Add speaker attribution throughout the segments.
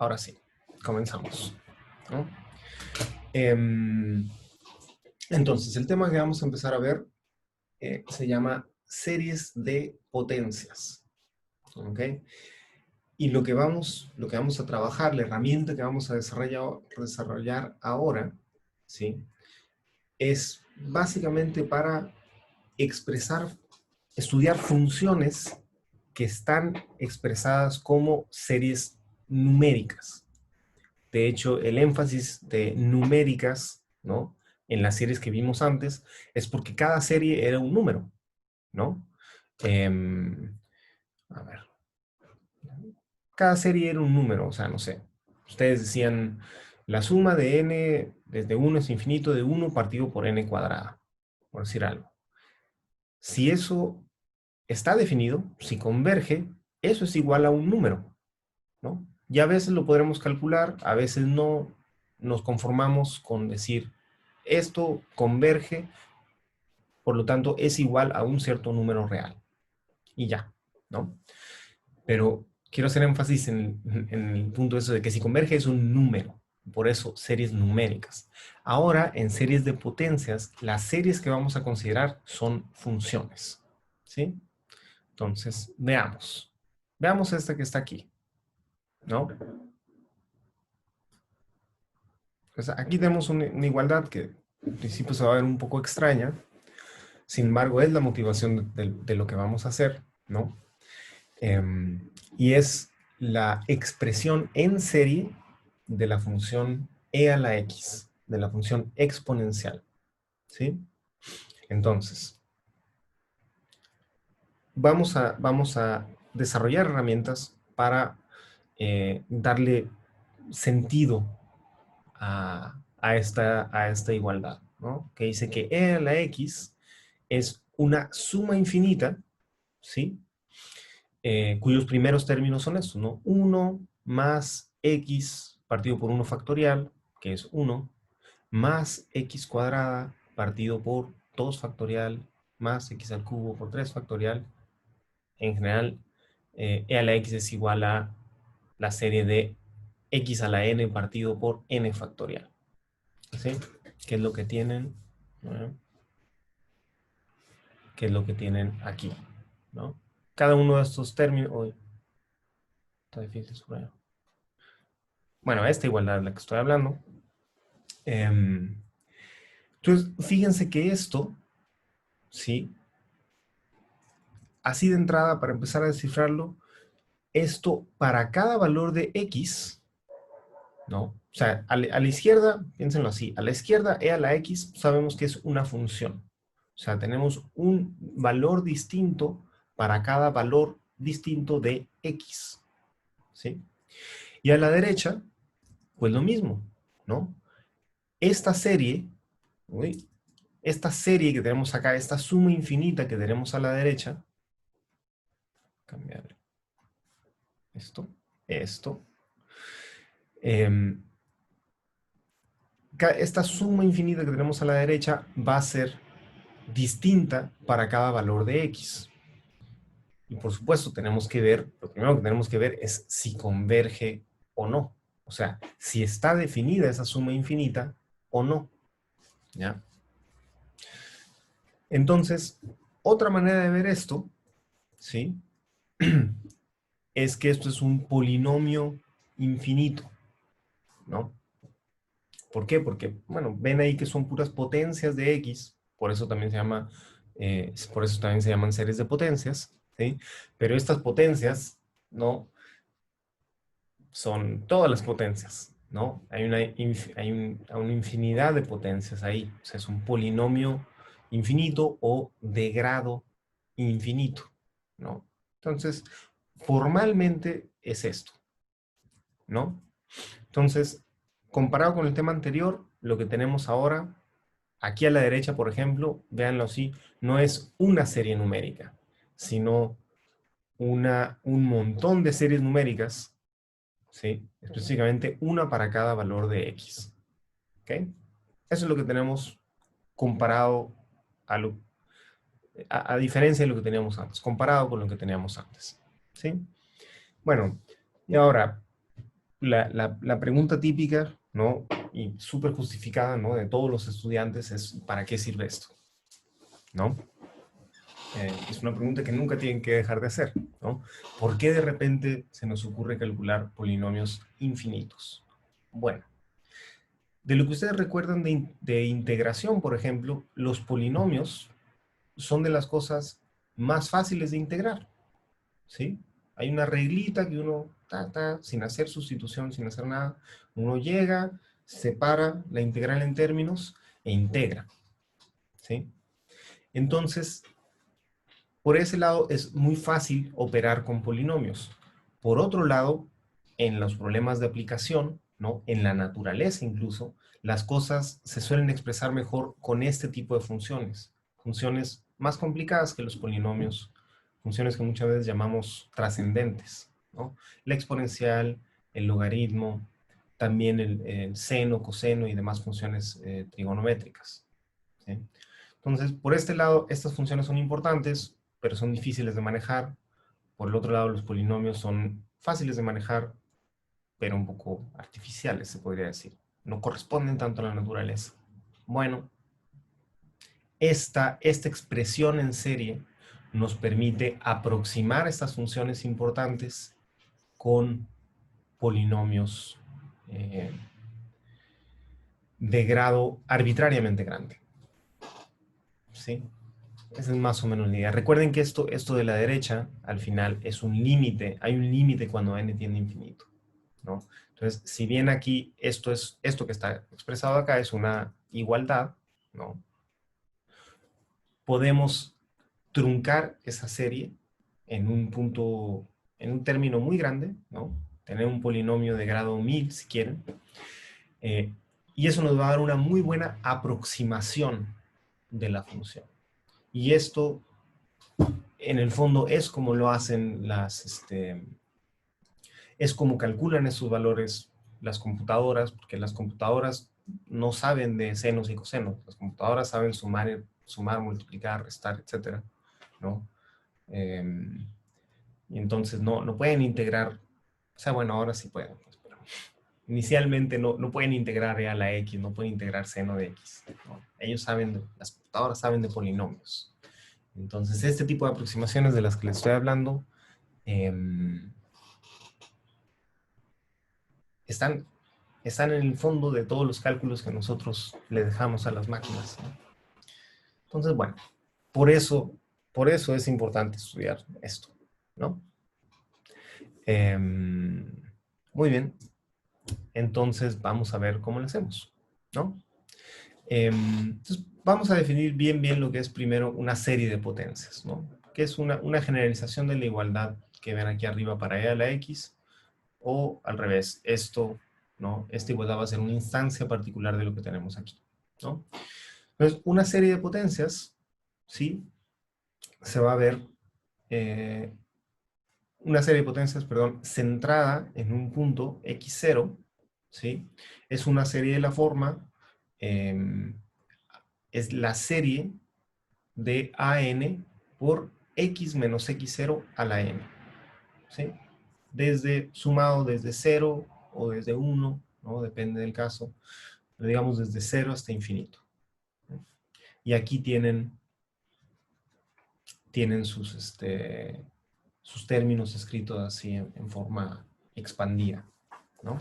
Speaker 1: ahora sí, comenzamos, ¿no? Entonces, el tema que vamos a empezar a ver se llama series de potencias, ¿ok? Y lo que vamos a trabajar, la herramienta que vamos a desarrollar ahora, ¿sí? Es básicamente para estudiar funciones que están expresadas como series numéricas. De hecho, el énfasis de numéricas, ¿no? En las series que vimos antes, es porque cada serie era un número, ¿no? A ver. Cada serie era un número, o sea, no sé. Ustedes decían, la suma de n desde 1 es infinito de 1 partido por n cuadrada, por decir algo. Si eso está definido, si converge, eso es igual a un número, ¿no? Y a veces lo podremos calcular, a veces no. Nos conformamos con decir, esto converge, por lo tanto es igual a un cierto número real. Y ya, ¿no? Pero quiero hacer énfasis en el punto eso de que si converge es un número, por eso series numéricas. Ahora, en series de potencias, las series que vamos a considerar son funciones, ¿sí? Entonces, veamos. Veamos esta que está aquí, ¿no? Pues aquí tenemos una igualdad que en principio se va a ver un poco extraña, sin embargo es la motivación de lo que vamos a hacer, ¿no? Y es la expresión en serie de la función e a la x, de la función exponencial, ¿sí? Entonces, vamos a desarrollar herramientas para darle sentido a esta igualdad, ¿no? Que dice que e a la x es una suma infinita, ¿sí? Cuyos primeros términos son estos, ¿no? 1 más x partido por 1 factorial, que es 1, más x cuadrada partido por 2 factorial, más x al cubo por 3 factorial. En general, e a la x es igual a la serie de x a la n partido por n factorial. ¿Sí? ¿Qué es lo que tienen? Bueno, ¿qué es lo que tienen aquí? ¿No? Cada uno de estos términos... Uy, está difícil subrayar. Bueno, esta igualdad de la que estoy hablando. Entonces, fíjense que esto, ¿sí? Así de entrada, para empezar a descifrarlo, esto para cada valor de x, ¿no? O sea, a la izquierda, piénsenlo así, a la izquierda e a la x sabemos que es una función. O sea, tenemos un valor distinto para cada valor distinto de x, ¿sí? Y a la derecha, pues lo mismo, ¿no? Esta serie, uy, esta serie que tenemos acá, esta suma infinita que tenemos a la derecha, cambiar esto, esta suma infinita que tenemos a la derecha va a ser distinta para cada valor de x. Y por supuesto tenemos que ver, lo primero que tenemos que ver es si converge o no. O sea, si está definida esa suma infinita o no. ¿Ya? Entonces, otra manera de ver esto, ¿sí? Es que esto es un polinomio infinito, ¿no? ¿Por qué? Porque, bueno, ven ahí que son puras potencias de x, por eso también se llaman series de potencias, ¿sí? Pero estas potencias, ¿no? Son todas las potencias, ¿no? Hay una infinidad de potencias ahí, o sea, es un polinomio infinito o de grado infinito, ¿no? Entonces, formalmente es esto, ¿no? Entonces, comparado con el tema anterior, lo que tenemos ahora, aquí a la derecha, por ejemplo, véanlo así, no es una serie numérica, sino un montón de series numéricas, ¿sí? Específicamente una para cada valor de x. ¿Ok? Eso es lo que tenemos comparado a diferencia de lo que teníamos antes, comparado con lo que teníamos antes. ¿Sí? Bueno, y ahora, la pregunta típica, ¿no? Y súper justificada, ¿no? De todos los estudiantes es, ¿para qué sirve esto? ¿No? Es una pregunta que nunca tienen que dejar de hacer, ¿no? ¿Por qué de repente se nos ocurre calcular polinomios infinitos? Bueno, de lo que ustedes recuerdan de integración, por ejemplo, los polinomios son de las cosas más fáciles de integrar, ¿sí? Hay una reglita que uno, sin hacer sustitución, sin hacer nada, uno llega, separa la integral en términos e integra, ¿sí? Entonces, por ese lado es muy fácil operar con polinomios. Por otro lado, en los problemas de aplicación, ¿no? En la naturaleza incluso, las cosas se suelen expresar mejor con este tipo de funciones. Funciones más complicadas que los polinomios, funciones que muchas veces llamamos trascendentes, ¿no? La exponencial, el logaritmo, también el seno, coseno y demás funciones trigonométricas, ¿sí? Entonces, por este lado, estas funciones son importantes, pero son difíciles de manejar. Por el otro lado, los polinomios son fáciles de manejar, pero un poco artificiales, se podría decir. No corresponden tanto a la naturaleza. Bueno, esta expresión en serie nos permite aproximar estas funciones importantes con polinomios de grado arbitrariamente grande, ¿sí? Esa es más o menos la idea. Recuerden que esto de la derecha, al final, es un límite. Hay un límite cuando n tiende a infinito, ¿no? Entonces, si bien aquí esto que está expresado acá es una igualdad, ¿no? Podemos truncar esa serie en un punto, en un término muy grande, ¿no? Tener un polinomio de grado 1000, si quieren. Y eso nos va a dar una muy buena aproximación de la función. Y esto en el fondo es como lo hacen es como calculan esos valores las computadoras, porque las computadoras no saben de senos y cosenos, las computadoras saben sumar, multiplicar, restar, etcétera, ¿no? Y entonces no pueden integrar, o sea, bueno, ahora sí pueden, pues, pero inicialmente no pueden integrar a la X, no pueden integrar seno de X, ¿no? Ellos saben, las computadoras saben de polinomios. Entonces, este tipo de aproximaciones de las que les estoy hablando están en el fondo de todos los cálculos que nosotros le dejamos a las máquinas, ¿no? Entonces, bueno, por eso es importante estudiar esto, ¿no? Muy bien, entonces vamos a ver cómo lo hacemos, ¿no? Entonces, vamos a definir bien lo que es primero una serie de potencias, ¿no? Que es una generalización de la igualdad que ven aquí arriba para e a la x, o al revés, esto, ¿no? Esta igualdad va a ser una instancia particular de lo que tenemos aquí, ¿no? Entonces, una serie de potencias, ¿sí? Se va a ver, una serie de potencias, perdón, centrada en un punto x0, ¿sí? Es una serie de la forma, es la serie de an por x menos x0 a la n, ¿sí? Sumado desde 0 o desde 1, ¿no? Depende del caso, pero digamos desde 0 hasta infinito, ¿no? Y aquí tienen sus términos escritos así en forma expandida, ¿no?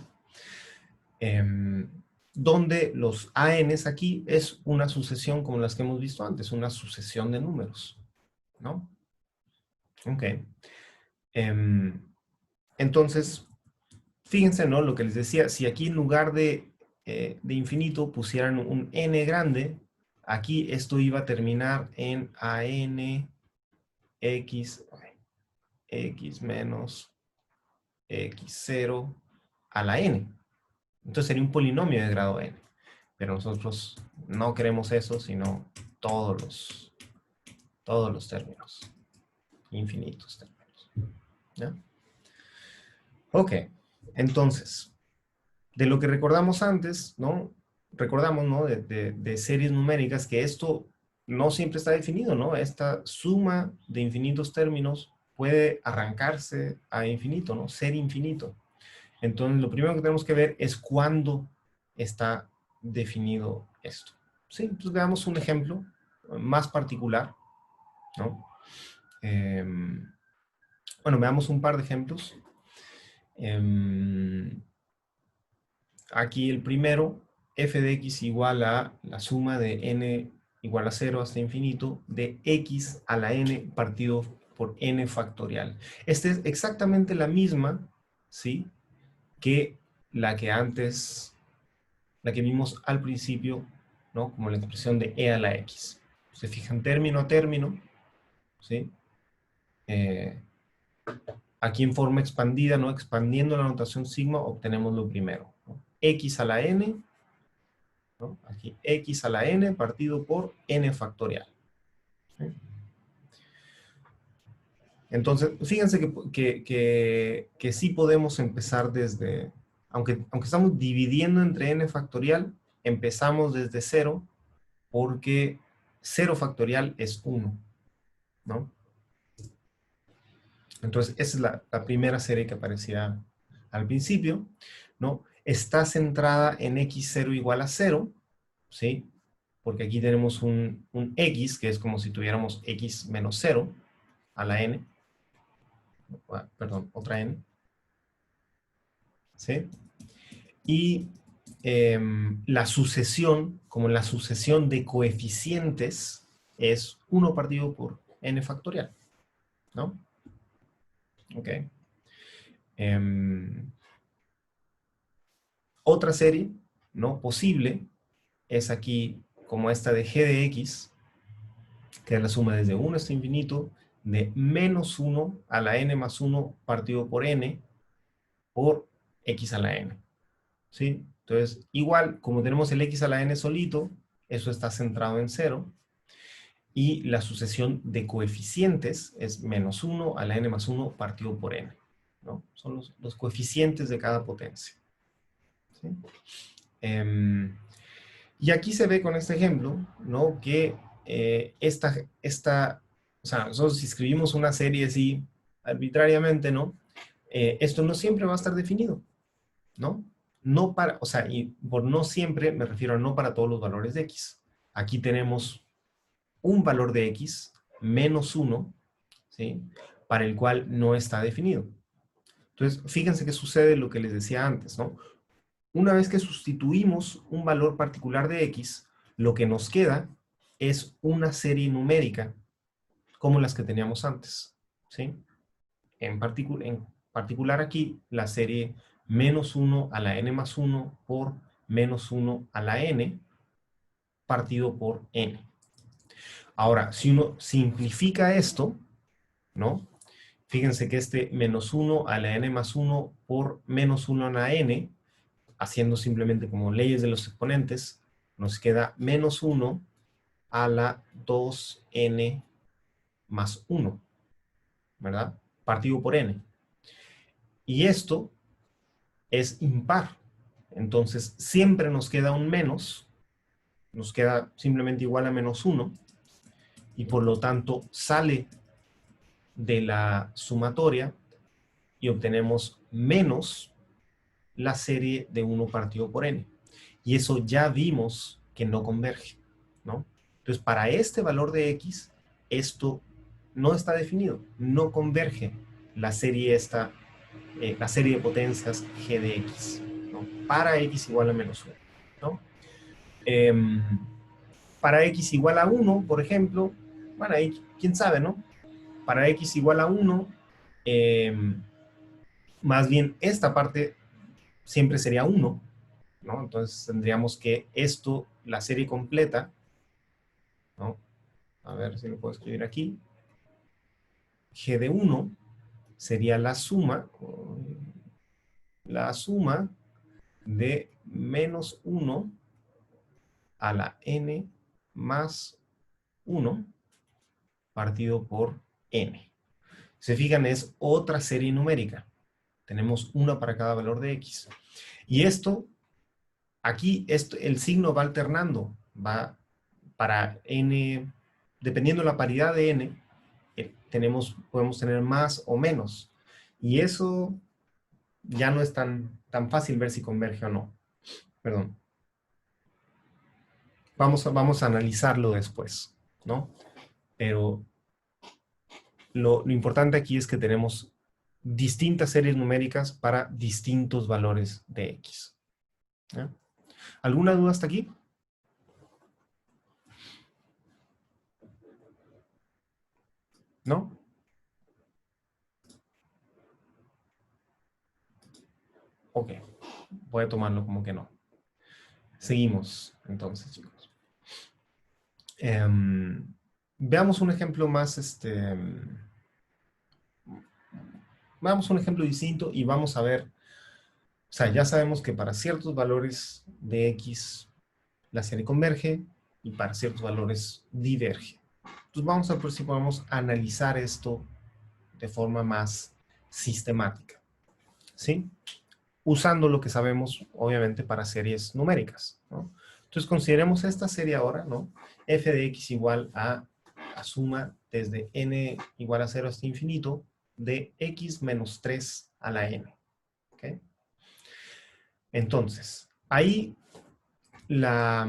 Speaker 1: Donde los ANs aquí es una sucesión como las que hemos visto antes, una sucesión de números, ¿no? Ok. Entonces, fíjense, ¿no? Lo que les decía, si aquí en lugar de infinito pusieran un n grande, aquí esto iba a terminar en an x menos x0 a la n. Entonces sería un polinomio de grado n. Pero nosotros no queremos eso, sino todos los términos. Infinitos términos. ¿Ya? Ok. Entonces, de lo que recordamos antes, ¿no? Recordamos, ¿no? De series numéricas que esto no siempre está definido, ¿no? Esta suma de infinitos términos puede arrancarse a infinito, ¿no? Ser infinito. Entonces, lo primero que tenemos que ver es cuándo está definido esto. ¿Sí? Entonces, veamos un ejemplo más particular, ¿no? Bueno, veamos un par de ejemplos. Aquí el primero, f de x igual a la suma de n igual a 0 hasta infinito de x a la n partido por n factorial. Esta es exactamente la misma, ¿sí?, que la que antes, la que vimos al principio, ¿no?, como la expresión de e a la x. Se fijan término a término, ¿sí? Aquí en forma expandida, ¿no?, expandiendo la notación sigma, obtenemos lo primero, ¿no? X a la n, ¿no? Aquí x a la n partido por n factorial. ¿Sí? Entonces, fíjense que sí podemos empezar desde, aunque estamos dividiendo entre n factorial, empezamos desde 0 porque 0 factorial es 1, ¿no? Entonces, esa es la primera serie que aparecía al principio, ¿no? Está centrada en x0 igual a 0, ¿sí? Porque aquí tenemos un x, que es como si tuviéramos x menos 0 a la n, perdón, otra n, ¿sí? Y la sucesión, como la sucesión de coeficientes, es 1 partido por n factorial, ¿no? Ok. Otra serie, ¿no?, posible es aquí como esta de g de x, que es la suma desde 1 hasta infinito de menos 1 a la n más 1 partido por n por x a la n. ¿Sí? Entonces, igual, como tenemos el x a la n solito, eso está centrado en 0. Y la sucesión de coeficientes es menos 1 a la n más 1 partido por n, ¿no? Son los coeficientes de cada potencia. ¿Sí? Y aquí se ve con este ejemplo, ¿no?, que o sea, nosotros si escribimos una serie así arbitrariamente, ¿no?, esto no siempre va a estar definido, ¿no? No para, o sea, y por no siempre me refiero a no para todos los valores de x. Aquí tenemos un valor de x menos 1, ¿sí?, para el cual no está definido. Entonces, fíjense que sucede lo que les decía antes, ¿no? Una vez que sustituimos un valor particular de x, lo que nos queda es una serie numérica como las que teníamos antes, ¿sí? En particular aquí, la serie menos 1 a la n más 1 por menos 1 a la n partido por n. Ahora, si uno simplifica esto, ¿no? Fíjense que este menos 1 a la n más 1 por menos 1 a la n, haciendo simplemente como leyes de los exponentes, nos queda menos 1 a la 2n más 1, ¿verdad? Partido por n. Y esto es impar. Entonces, siempre nos queda un menos, nos queda simplemente igual a menos 1, y por lo tanto sale de la sumatoria y obtenemos menos la serie de 1 partido por n. Y eso ya vimos que no converge, ¿no? Entonces, para este valor de x, esto no está definido, no converge la serie esta, la serie de potencias g de x, ¿no?, para x igual a menos 1, ¿no? Para x igual a 1, por ejemplo, bueno, ahí quién sabe, ¿no? Para x igual a 1, más bien esta parte siempre sería 1, ¿no? Entonces tendríamos que esto, la serie completa, ¿no? A ver si lo puedo escribir aquí. G de 1 sería la suma de menos 1 a la n más 1 partido por n. Se fijan, es otra serie numérica. Tenemos una para cada valor de x. Y esto, aquí, el signo va alternando. Va para n, dependiendo de la paridad de n, podemos tener más o menos. Y eso ya no es tan fácil ver si converge o no. Perdón. Vamos a analizarlo después, ¿no? Pero lo importante aquí es que tenemos distintas series numéricas para distintos valores de X. ¿Ya? ¿Alguna duda hasta aquí? ¿No? Ok. Voy a tomarlo como que no. Seguimos, entonces, chicos. Veamos un ejemplo más, veamos un ejemplo distinto y vamos a ver, o sea, ya sabemos que para ciertos valores de X la serie converge y para ciertos valores diverge. Entonces vamos a ver si podemos analizar esto de forma más sistemática, ¿sí? Usando lo que sabemos, obviamente, para series numéricas, ¿no? Entonces consideremos esta serie ahora, ¿no? F de X igual a la suma desde n igual a 0 hasta infinito de X menos 3 a la n, ¿ok? Entonces, ahí la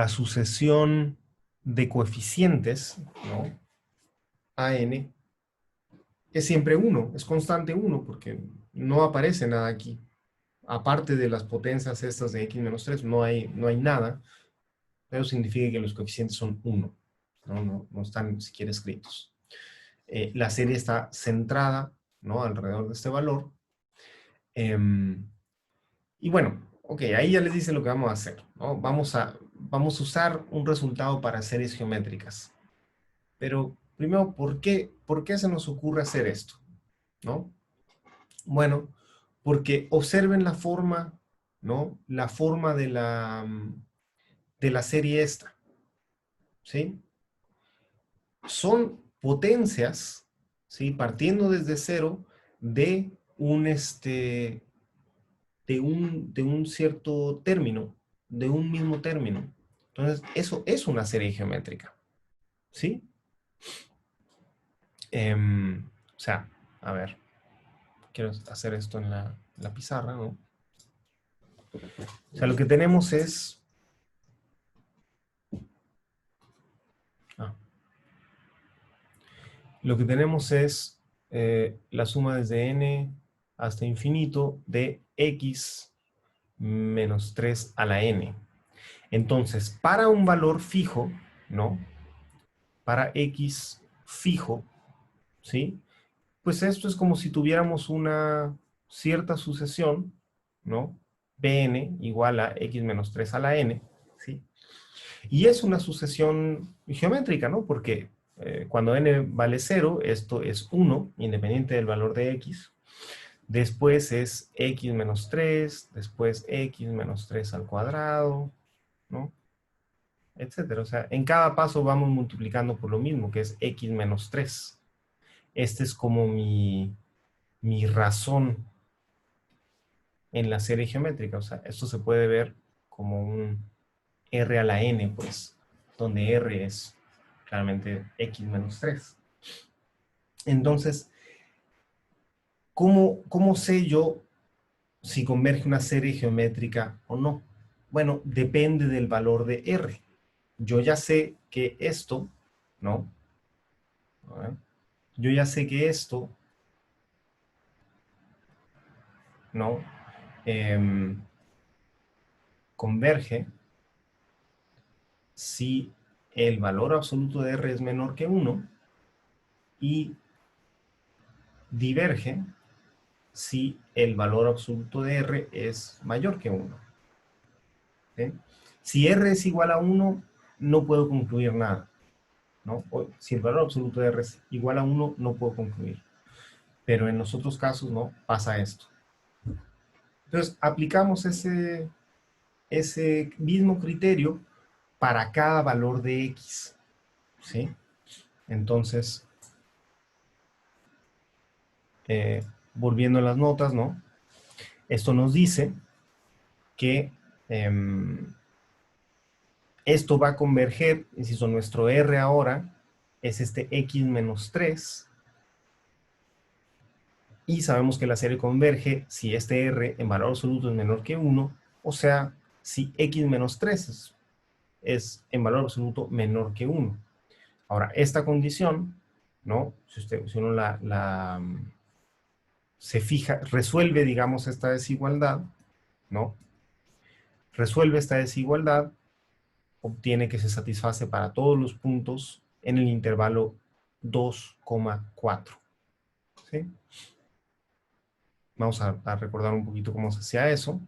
Speaker 1: sucesión de coeficientes, ¿no? A n es siempre 1, es constante 1, porque no aparece nada aquí. Aparte de las potencias estas de x menos 3, no hay nada, pero significa que los coeficientes son 1, no están siquiera escritos. La serie está centrada, ¿no?, alrededor de este valor. Y bueno, ok, ahí ya les dice lo que vamos a hacer, ¿no? Vamos a usar un resultado para series geométricas. Pero primero, ¿por qué se nos ocurre hacer esto? ¿No? Bueno, porque observen la forma, ¿no? La forma de la serie esta, ¿sí? Son potencias, ¿sí? Partiendo desde cero de un cierto término, de un mismo término. Entonces, eso es una serie geométrica, ¿sí? O sea, a ver, quiero hacer esto en la pizarra, ¿no? O sea, lo que tenemos es... ah, lo que tenemos es la suma desde n hasta infinito de x menos 3 a la n. Entonces, para un valor fijo, ¿no? Para x fijo, ¿sí? Pues esto es como si tuviéramos una cierta sucesión, ¿no? Bn igual a x menos 3 a la n, ¿sí? Y es una sucesión geométrica, ¿no? Porque cuando n vale 0, esto es 1, independiente del valor de x. Después es x menos 3, después x menos 3 al cuadrado, ¿no? Etcétera. O sea, en cada paso vamos multiplicando por lo mismo, que es x menos 3. Este es como mi razón en la serie geométrica. O sea, esto se puede ver como un r a la n, pues, donde r es claramente x menos 3. Entonces, ¿cómo sé yo si converge una serie geométrica o no? Bueno, depende del valor de r. Yo ya sé que esto, ¿no? A ver, yo ya sé que esto, ¿no? Em, converge si el valor absoluto de r es menor que 1 y diverge si el valor absoluto de r es mayor que 1. ¿Sí? Si r es igual a 1, no puedo concluir nada, ¿no? O, si el valor absoluto de r es igual a 1, no puedo concluir. Pero en los otros casos, ¿no? Pasa esto. Entonces, aplicamos ese mismo criterio para cada valor de x, ¿sí? Entonces, volviendo a las notas, ¿no? Esto nos dice que esto va a converger, insisto, nuestro R ahora es este x menos 3 Y sabemos que la serie converge si este R en valor absoluto es menor que 1, o sea, si X menos 3 es en valor absoluto menor que 1. Ahora, esta condición, ¿no? Si uno se fija, resuelve, digamos, esta desigualdad, ¿no? Resuelve esta desigualdad, obtiene que se satisface para todos los puntos en el intervalo 2,4. ¿Sí? Vamos a recordar un poquito cómo se hacía eso.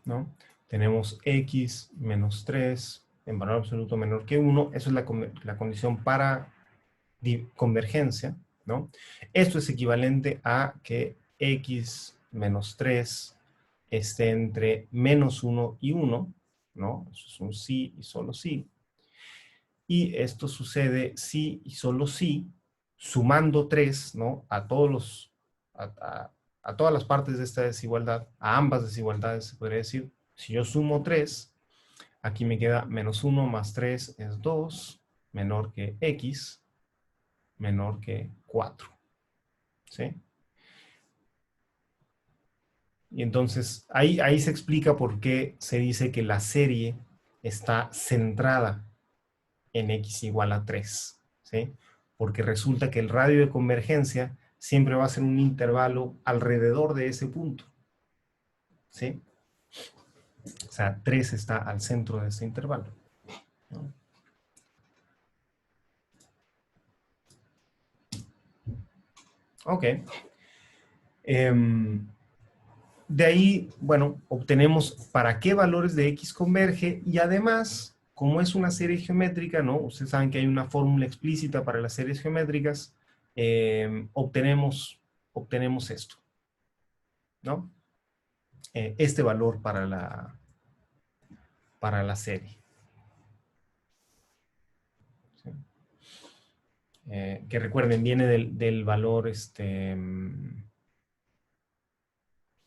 Speaker 1: ¿No? Tenemos x menos 3 en valor absoluto menor que 1. Eso es la condición para convergencia, ¿no? Esto es equivalente a que x menos 3 esté entre menos 1 y 1, ¿no? Eso es un sí y solo sí. Y esto sucede sí y solo sí, sumando 3, ¿no? A todas las partes de esta desigualdad, a ambas desigualdades se podría decir. Si yo sumo 3, aquí me queda menos 1 más 3 es 2, menor que x, menor que 4. ¿Sí? Y entonces ahí se explica por qué se dice que la serie está centrada en x igual a 3. ¿Sí? Porque resulta que el radio de convergencia siempre va a ser un intervalo alrededor de ese punto. ¿Sí? O sea, 3 está al centro de ese intervalo, ¿no? Ok. De ahí, bueno, obtenemos para qué valores de x converge y además, como es una serie geométrica, ¿no? Ustedes saben que hay una fórmula explícita para las series geométricas, obtenemos esto, ¿no? Este valor para la serie. ¿Sí? Que recuerden, viene del valor,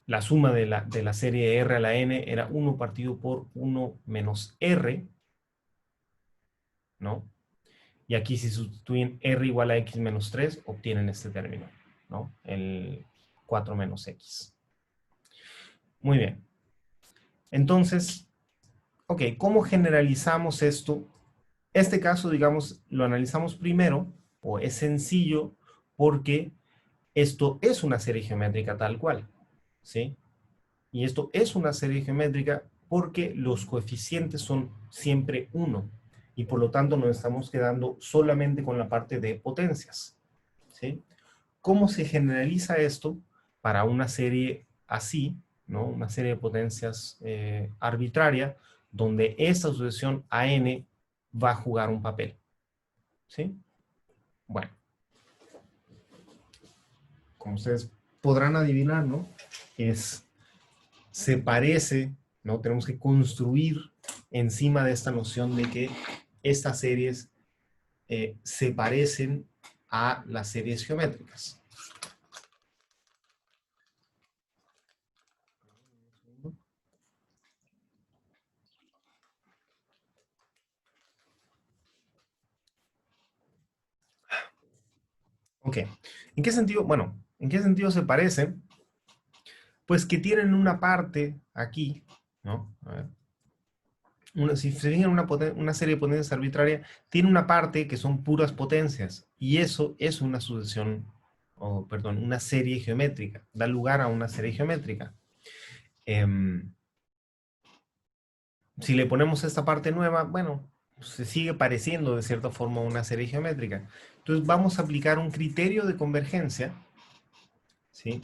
Speaker 1: la suma de la serie R a la N era 1 partido por 1 menos R, ¿no? Y aquí si sustituyen R igual a X menos 3, obtienen este término, ¿no? El 4 menos X. Muy bien. Entonces, ok, ¿cómo generalizamos esto? Este caso, digamos, lo analizamos primero, o es sencillo, porque esto es una serie geométrica tal cual, ¿sí? Y esto es una serie geométrica porque los coeficientes son siempre 1 y por lo tanto nos estamos quedando solamente con la parte de potencias, ¿sí? ¿Cómo se generaliza esto para una serie así, ¿no? Una serie de potencias arbitraria, donde esta sucesión AN va a jugar un papel, ¿sí? Bueno, como ustedes podrán adivinar, ¿no? Se parece, ¿no? Tenemos que construir encima de esta noción de que estas series se parecen a las series geométricas. Ok. ¿En qué sentido? Bueno, ¿en qué sentido se parecen? Pues que tienen una parte aquí, ¿no? A ver. Si se fijan una serie de potencias arbitraria, tiene una parte que son puras potencias. Y eso es una sucesión, o perdón, una serie geométrica. Da lugar a una serie geométrica. Si le ponemos esta parte nueva, bueno, se sigue pareciendo de cierta forma a una serie geométrica. Entonces vamos a aplicar un criterio de convergencia, ¿sí?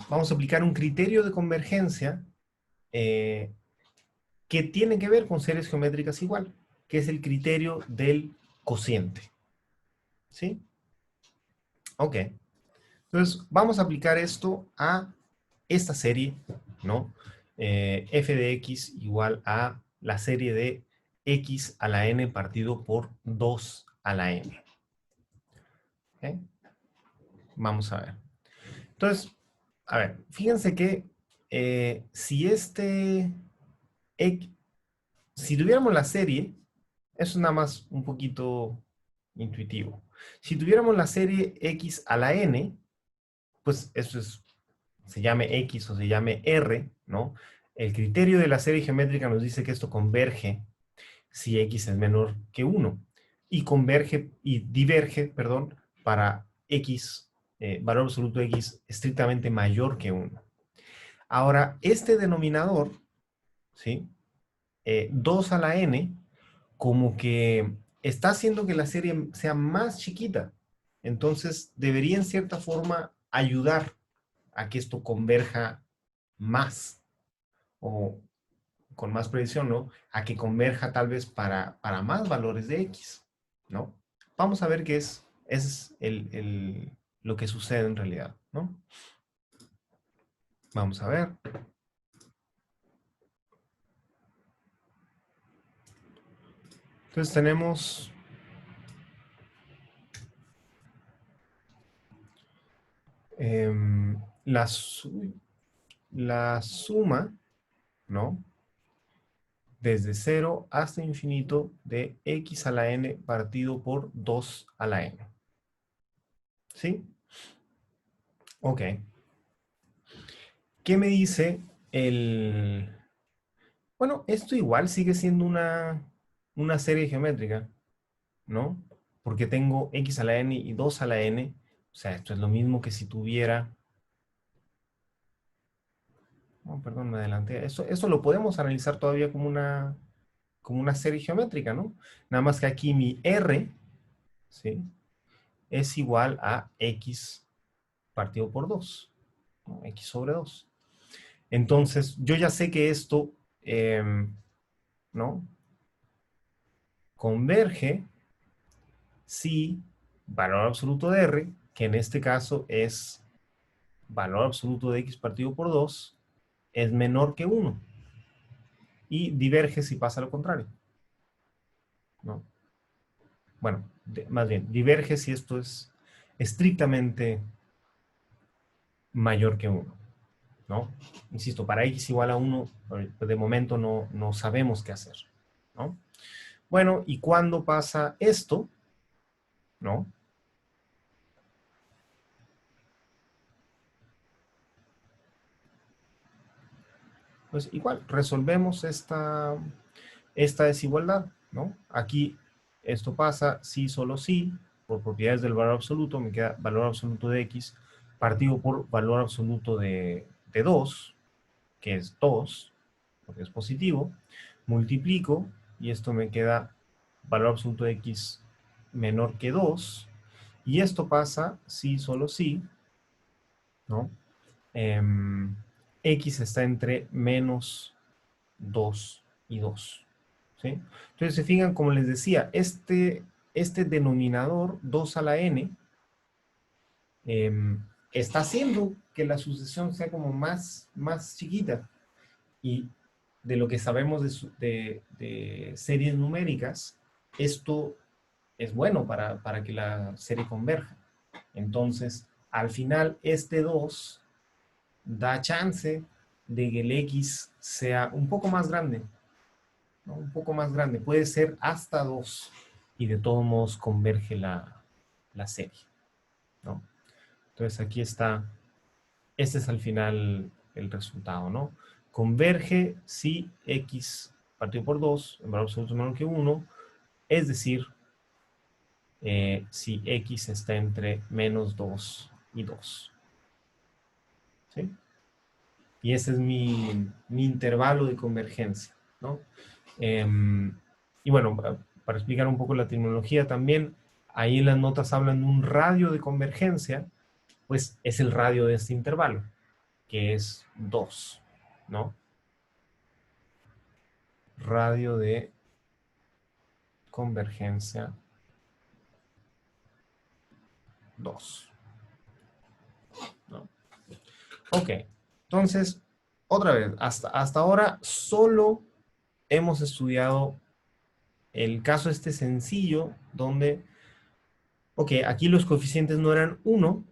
Speaker 1: Vamos a aplicar un criterio de convergencia eh, que tiene que ver con series geométricas igual, que es el criterio del cociente, ¿sí? Ok. Entonces vamos a aplicar esto a esta serie, ¿no? F de x igual a la serie de x a la n partido por 2 a la n. ¿Okay? Vamos a ver. Entonces, A ver, fíjense que si si tuviéramos la serie, eso es nada más un poquito intuitivo. Si tuviéramos la serie x a la n, pues eso se llame x o se llame r, ¿no? El criterio de la serie geométrica nos dice que esto converge si x es menor que 1 y converge y diverge, perdón, para x, valor absoluto de x estrictamente mayor que 1. Ahora, este denominador, ¿sí? 2 a la n, como que está haciendo que la serie sea más chiquita. Entonces, debería en cierta forma ayudar a que esto converja más o con más precisión, ¿no? A que converja tal vez para más valores de x, ¿no? Vamos a ver qué es lo que sucede en realidad, ¿no? Vamos a ver. Entonces tenemos em, la, la suma, ¿no? Desde 0 hasta infinito de x a la n partido por 2 a la n. ¿Sí? Ok. ¿Qué me dice el...? Bueno, esto igual sigue siendo una serie geométrica, ¿no? Porque tengo x a la n y 2 a la n. O sea, esto es lo mismo que si tuviera... Oh, perdón, me adelanté. Esto lo podemos analizar todavía como una serie geométrica, ¿no? Nada más que aquí mi r, ¿sí? Es igual a x partido por 2, ¿no? X sobre 2. Entonces, yo ya sé que esto, ¿no? Converge si valor absoluto de r, que en este caso es valor absoluto de x partido por 2, es menor que 1. Y diverge si pasa lo contrario, ¿no? Bueno, más bien, diverge si esto es estrictamente mayor que 1, ¿no? Insisto, para x igual a 1, de momento no sabemos qué hacer, ¿no? Bueno, ¿y cuándo pasa esto? ¿No? Pues igual, resolvemos esta desigualdad, ¿no? Aquí esto pasa si, solo si, por propiedades del valor absoluto, me queda valor absoluto de x partido por valor absoluto de 2, que es 2, porque es positivo, multiplico, y esto me queda valor absoluto de x menor que 2, y esto pasa si, solo si, ¿no? X está entre menos 2 y 2. ¿Sí? Entonces, se fijan, como les decía, este denominador 2 a la n está haciendo que la sucesión sea como más chiquita. Y de lo que sabemos de series numéricas, esto es bueno para que la serie converja. Entonces, al final, este 2 da chance de que el x sea un poco más grande, ¿no? Un poco más grande, puede ser hasta 2 y de todos modos converge la serie, ¿no? Entonces aquí está, este es al final el resultado, ¿no? Converge si x partido por 2 en valor absoluto menor que 1, es decir, si x está entre menos 2 y 2, ¿sí? Y ese es mi intervalo de convergencia, ¿no? Y bueno, para explicar un poco la terminología también, ahí en las notas hablan de un radio de convergencia, pues es el radio de este intervalo, que es 2, ¿no? Radio de convergencia 2, ¿no? Ok, entonces, otra vez, hasta ahora solo hemos estudiado el caso este sencillo donde, ok, aquí los coeficientes no eran 1,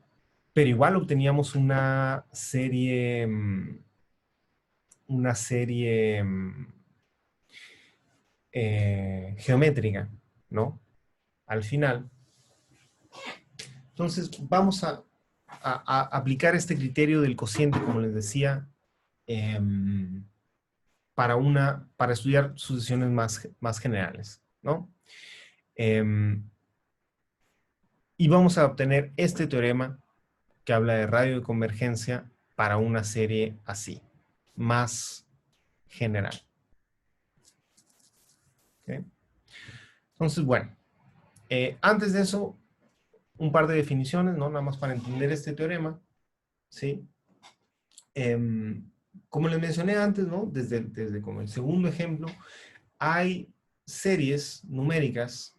Speaker 1: pero igual obteníamos una serie geométrica, ¿no? Al final. Entonces, vamos a aplicar este criterio del cociente, como les decía, para estudiar sucesiones más generales, ¿no? Y vamos a obtener este teorema que habla de radio de convergencia para una serie así, más general. ¿Okay? Entonces, bueno, antes de eso, un par de definiciones, ¿no? Nada más para entender este teorema, ¿sí? Como les mencioné antes, ¿no? Desde como el segundo ejemplo, hay series numéricas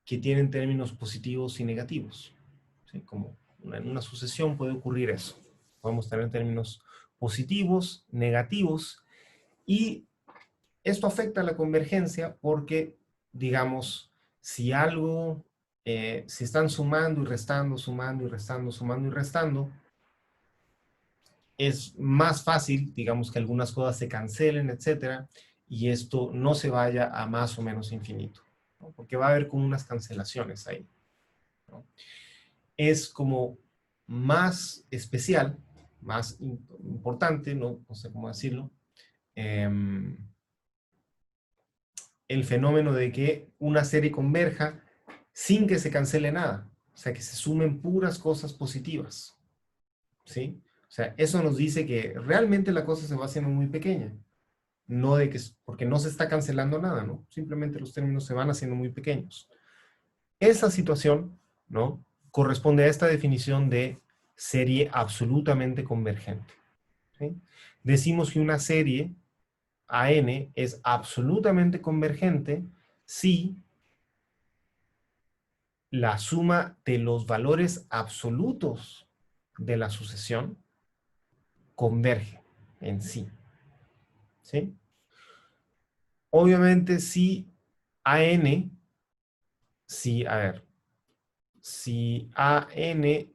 Speaker 1: que tienen términos positivos y negativos, ¿sí? Como en una sucesión puede ocurrir eso. Podemos tener términos positivos, negativos, y esto afecta a la convergencia porque, digamos, si algo, si están sumando y restando, sumando y restando, sumando y restando, es más fácil, digamos, que algunas cosas se cancelen, etcétera, y esto no se vaya a más o menos infinito, ¿no? Porque va a haber como unas cancelaciones ahí, ¿no? Es como más especial, más importante, no sé cómo decirlo, el fenómeno de que una serie converja sin que se cancele nada, o sea, que se sumen puras cosas positivas, ¿sí? O sea, eso nos dice que realmente la cosa se va haciendo muy pequeña, no de que, porque no se está cancelando nada, ¿no? Simplemente los términos se van haciendo muy pequeños. Esa situación, ¿no? Corresponde a esta definición de serie absolutamente convergente, ¿sí? Decimos que una serie AN es absolutamente convergente si la suma de los valores absolutos de la sucesión converge en sí, ¿sí? Obviamente si AN, a ver, si AN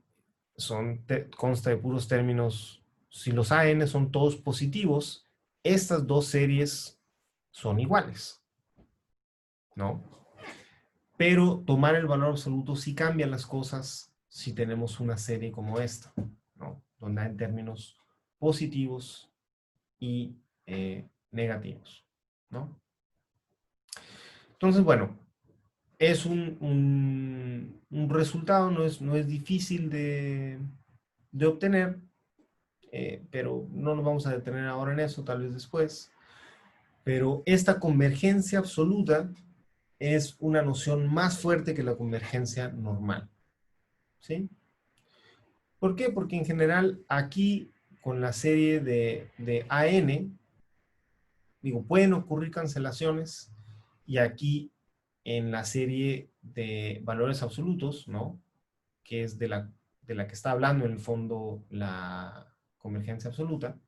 Speaker 1: consta de puros términos, si los AN son todos positivos, estas dos series son iguales, ¿no? Pero tomar el valor absoluto sí cambia las cosas si tenemos una serie como esta, ¿no? Donde hay términos positivos y negativos, ¿no? Entonces, bueno, es un resultado, no es difícil de obtener, pero no nos vamos a detener ahora en eso, tal vez después. Pero esta convergencia absoluta es una noción más fuerte que la convergencia normal, ¿sí? ¿Por qué? Porque en general aquí con la serie de AN, digo, pueden ocurrir cancelaciones y aquí en la serie de valores absolutos, ¿no? Que es de la que está hablando en el fondo la convergencia absoluta,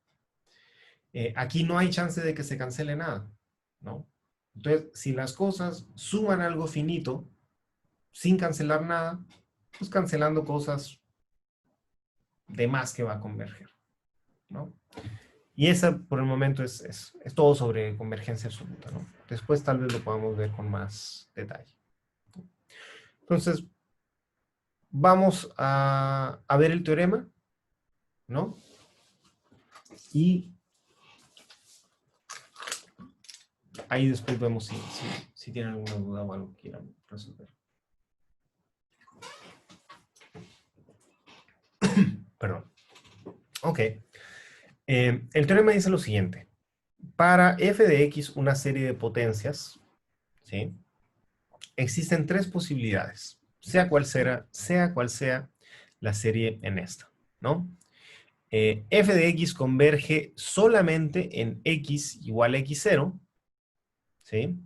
Speaker 1: aquí no hay chance de que se cancele nada, ¿no? Entonces, si las cosas suman algo finito sin cancelar nada, pues cancelando cosas de más que va a converger, ¿no? Y esa por el momento es todo sobre convergencia absoluta, ¿no? Después tal vez lo podamos ver con más detalle. Entonces, vamos a ver el teorema, ¿no? Y ahí después vemos si tienen alguna duda o algo que quieran resolver. Perdón. Ok. El teorema dice lo siguiente. Para f de x, una serie de potencias, ¿sí? Existen tres posibilidades, sea cual sea la serie en esta, ¿no? F de x converge solamente en x igual a x0, ¿sí?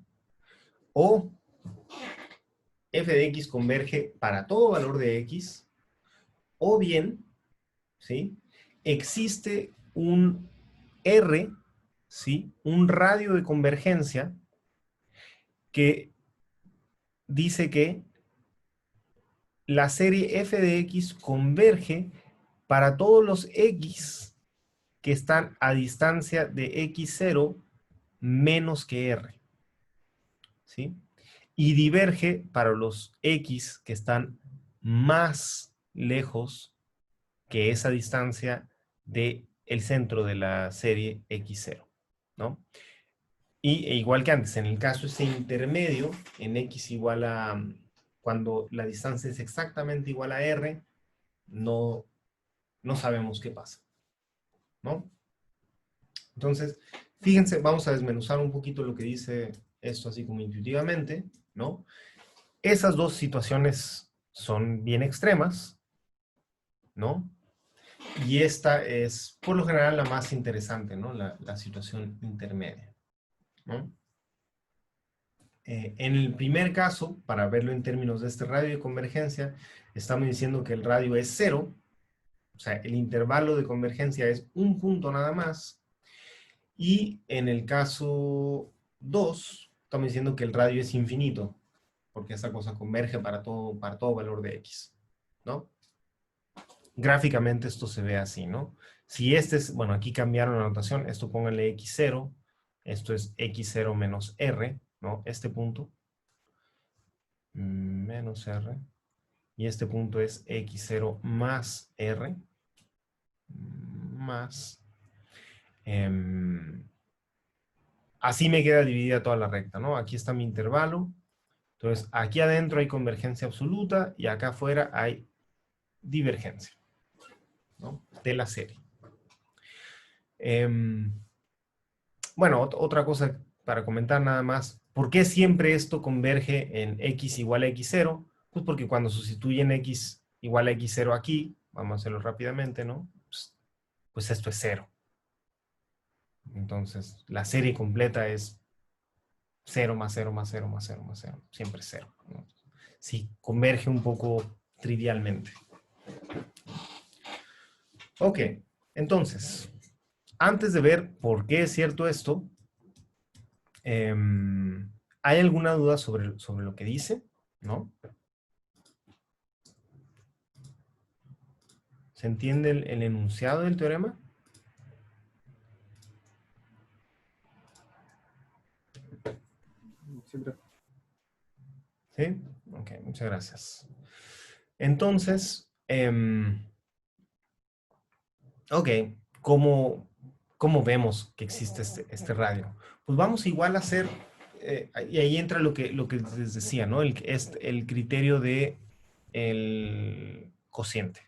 Speaker 1: O f de x converge para todo valor de x, o bien, ¿sí? Existe un R, ¿sí? Un radio de convergencia que dice que la serie f de x converge para todos los X que están a distancia de X0 menos que R, ¿sí? Y diverge para los X que están más lejos que esa distancia del centro de la serie X0, ¿no? E igual que antes, en el caso ese intermedio, en X igual a, cuando la distancia es exactamente igual a R, no sabemos qué pasa, ¿no? Entonces, fíjense, vamos a desmenuzar un poquito lo que dice esto así como intuitivamente, ¿no? Esas dos situaciones son bien extremas, ¿no? Y esta es, por lo general, la más interesante, ¿no? La situación intermedia, ¿no? En el primer caso, para verlo en términos de este radio de convergencia, estamos diciendo que el radio es 0, o sea, el intervalo de convergencia es un punto nada más, y en el caso 2, estamos diciendo que el radio es infinito, porque esta cosa converge para todo valor de x, ¿no? Gráficamente esto se ve así, ¿no? Si este es, bueno, aquí cambiaron la notación, esto pónganle x0, esto es x0 menos r, ¿no? Este punto, menos r, y este punto es x0 más r, más, así me queda dividida toda la recta, ¿no? Aquí está mi intervalo, entonces aquí adentro hay convergencia absoluta y acá afuera hay divergencia, ¿no? De la serie. Bueno, otra cosa para comentar nada más. ¿Por qué siempre esto converge en x igual a x0? Pues porque cuando sustituyen x igual a x0 aquí, vamos a hacerlo rápidamente, ¿no? Pues esto es 0. Entonces, la serie completa es 0 más 0 más 0 más 0 más 0. Siempre 0, ¿no? Sí, converge un poco trivialmente. Ok, entonces, antes de ver por qué es cierto esto, ¿hay alguna duda sobre lo que dice? ¿No? ¿Se entiende el enunciado del teorema?
Speaker 2: Siempre.
Speaker 1: ¿Sí? Ok, muchas gracias. Entonces, ok, ¿cómo vemos que existe este radio? Pues vamos igual a hacer, y ahí entra lo que les decía, ¿no? El criterio de el cociente.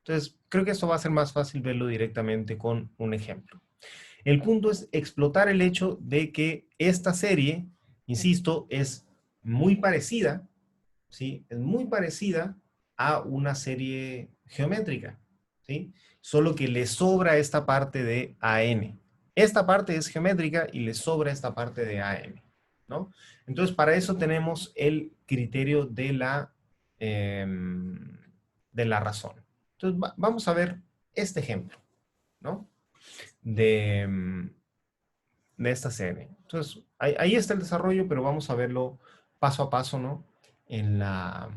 Speaker 1: Entonces, creo que esto va a ser más fácil verlo directamente con un ejemplo. El punto es explotar el hecho de que esta serie, insisto, es muy parecida, ¿sí? Es muy parecida a una serie geométrica, ¿sí? Solo que le sobra esta parte de AN. Esta parte es geométrica y le sobra esta parte de AN, ¿no? Entonces, para eso tenemos el criterio de la razón. Entonces, vamos a ver este ejemplo, ¿no? De, de esta serie. Entonces, ahí está el desarrollo, pero vamos a verlo paso a paso, ¿no? En la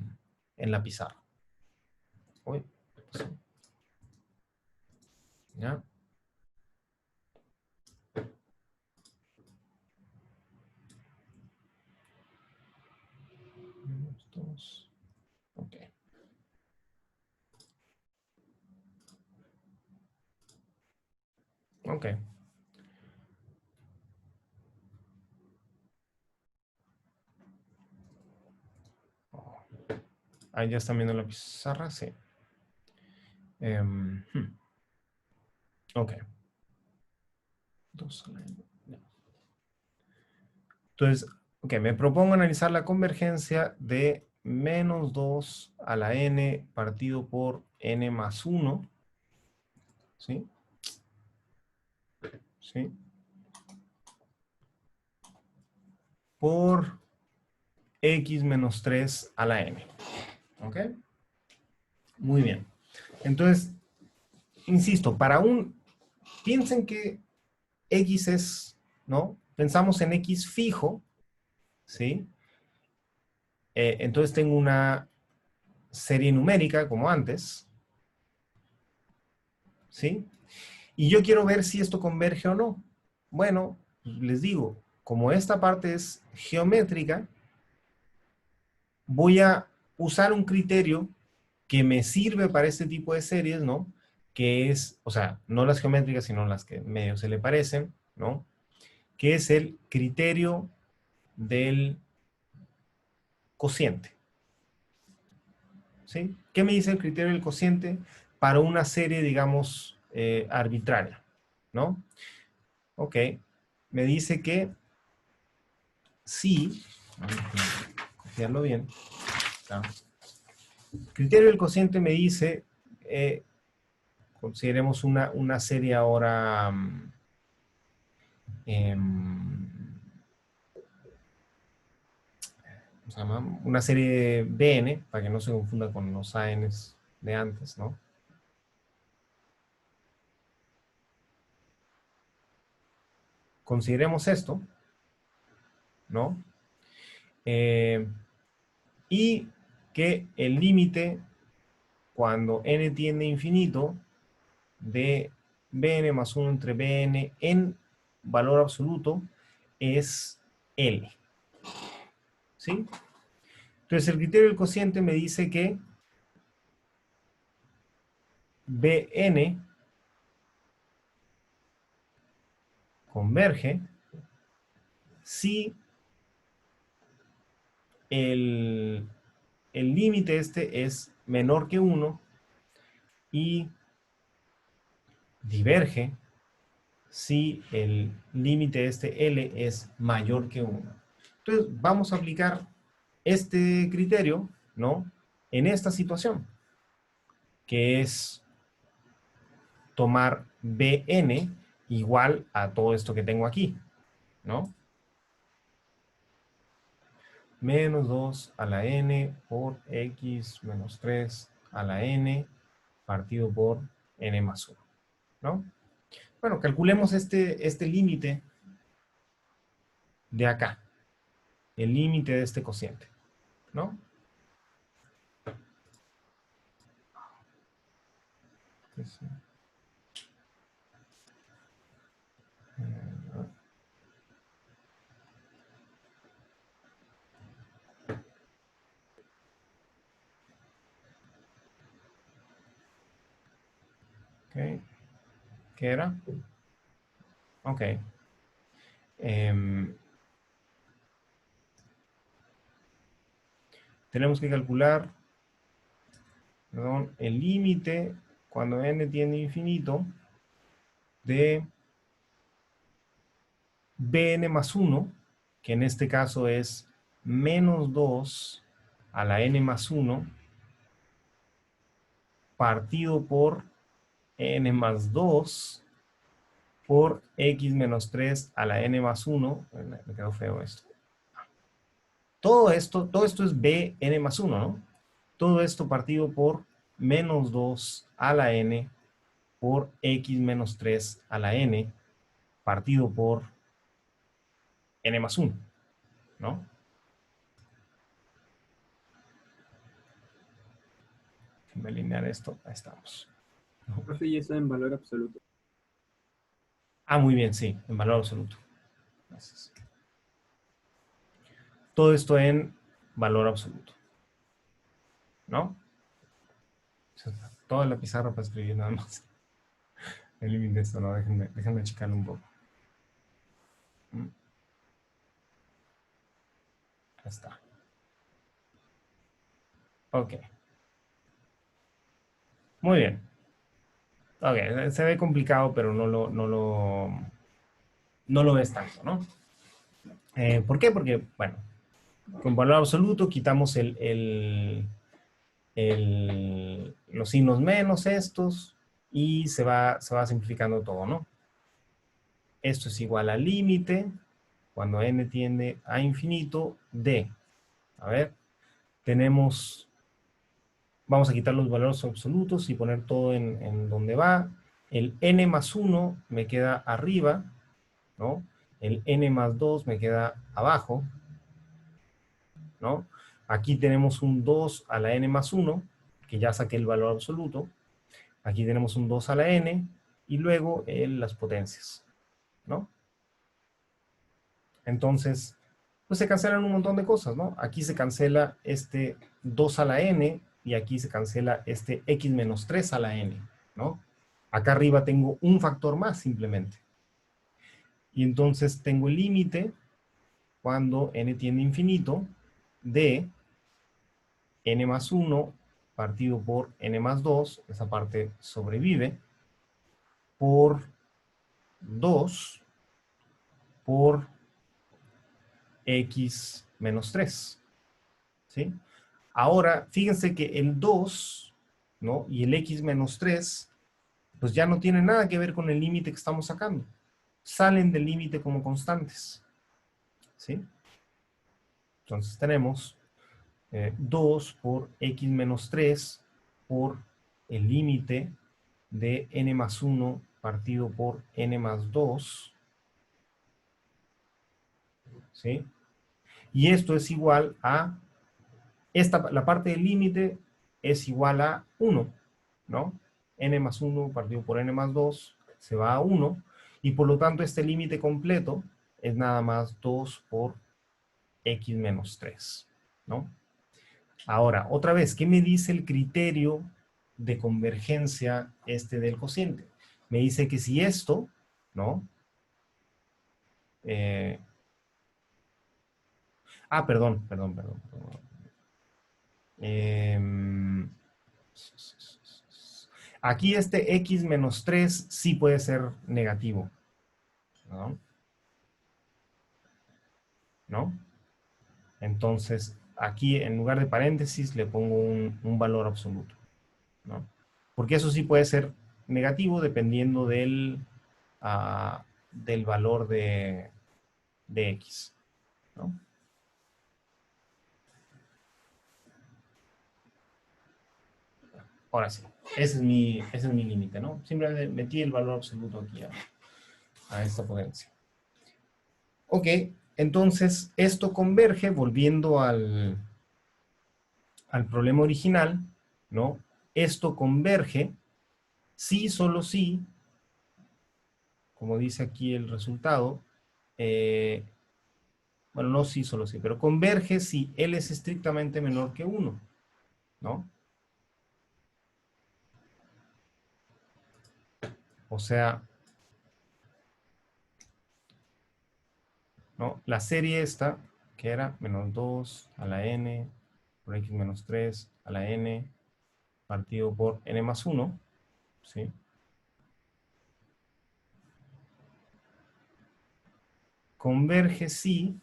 Speaker 1: pizarra. Uy, sí. ¿Ya? Dos. Ok. Ok. Ahí ya están viendo la pizarra, sí. Ok. Entonces, ok, me propongo analizar la convergencia de menos 2 a la n partido por n más 1. ¿Sí? ¿Sí? Por x menos 3 a la n. ¿Ok? Muy bien. Entonces, insisto, piensen que x es, ¿no? Pensamos en x fijo, ¿sí? Entonces tengo una serie numérica, como antes, ¿sí? Y yo quiero ver si esto converge o no. Bueno, les digo, como esta parte es geométrica, voy a usar un criterio que me sirve para este tipo de series, ¿no? Que es, o sea, no las geométricas, sino las que medio se le parecen, ¿no? Que es el criterio del cociente, ¿sí? ¿Qué me dice el criterio del cociente para una serie, digamos, arbitraria, ¿no? Ok, me dice que sí, vamos a copiarlo bien, ¿tá? El criterio del cociente me dice, consideremos una serie ahora, ¿cómo se llama? Una serie BN, para que no se confunda con los ANs de antes, ¿no? Consideremos esto, ¿no? Eh, y que el límite, cuando n tiende a infinito, de Bn más 1 entre Bn en valor absoluto es L, ¿sí? Entonces el criterio del cociente me dice que Bn converge si el límite este es menor que 1 y diverge si el límite este L es mayor que 1. Entonces vamos a aplicar este criterio, ¿no? En esta situación, que es tomar Bn igual a todo esto que tengo aquí, ¿no? Menos 2 a la n por x menos 3 a la n partido por n más 1, ¿no? Bueno, calculemos este límite de acá, el límite de este cociente, ¿no? Ok, ¿qué era? Ok. Em, tenemos que calcular, perdón, el límite cuando n tiende a infinito de Bn más 1, que en este caso es menos 2 a la n más 1 partido por n más 2 por x menos 3 a la n más 1. Me quedó feo esto. Todo esto es Bn más 1, ¿no? Todo esto partido por menos 2 a la n por x menos 3 a la n partido por n más 1, ¿no? Déjenme alinear esto. Ahí estamos.
Speaker 2: Profe, y eso en valor absoluto.
Speaker 1: Ah, muy bien, sí, en valor absoluto. Gracias. Todo esto en valor absoluto, ¿no? Toda la pizarra para escribir nada más. Elimine esto, ¿no? Déjenme achicarlo un poco. Ahí está. Ok. Muy bien. Ok, se ve complicado, pero no lo ves tanto, ¿no? ¿Por qué? Porque, bueno, con valor absoluto quitamos los signos menos estos y se va simplificando todo, ¿no? Esto es igual al límite cuando n tiende a infinito de, a ver, tenemos, vamos a quitar los valores absolutos y poner todo en donde va. El n más 1 me queda arriba, ¿no? El n más 2 me queda abajo, ¿no? Aquí tenemos un 2 a la n más 1, que ya saqué el valor absoluto, Aquí tenemos un 2 a la n y luego las potencias, ¿no? Entonces, pues se cancelan un montón de cosas, ¿no? Aquí se cancela este 2 a la n y aquí se cancela este x menos 3 a la n, ¿no? Acá arriba tengo un factor más simplemente. Y entonces tengo el límite cuando n tiende a infinito de n más 1 partido por n más 2, esa parte sobrevive, por 2 por x menos 3, ¿sí? Ahora, fíjense que el 2, ¿no? Y el x menos 3, pues ya no tienen nada que ver con el límite que estamos sacando. Salen del límite como constantes, ¿sí? Entonces tenemos 2 por x menos 3 por el límite de n más 1 partido por n más 2, ¿sí? Y esto es igual a, la parte del límite es igual a 1, ¿no? N más 1 partido por n más 2 se va a 1, y por lo tanto este límite completo es nada más 2 por x menos 3, ¿no? Ahora, otra vez, ¿qué me dice el criterio de convergencia del cociente? Me dice que si esto, ¿no? Eh, perdón. Em, aquí este x menos 3 sí puede ser negativo, ¿no? ¿No? Entonces, aquí en lugar de paréntesis le pongo un valor absoluto, ¿no? Porque eso sí puede ser negativo dependiendo del valor de x, ¿no? Ahora sí, ese es mi límite, ¿no? Simplemente metí el valor absoluto aquí a esta potencia. Ok, entonces esto converge, volviendo al problema original, ¿no? Esto converge si, solo si, como dice aquí el resultado, eh, bueno, no si, solo si, pero converge si L es estrictamente menor que 1, ¿no? O sea, ¿no? La serie esta, que era menos 2 a la n por x menos 3 a la n partido por n más 1, ¿sí? Converge si,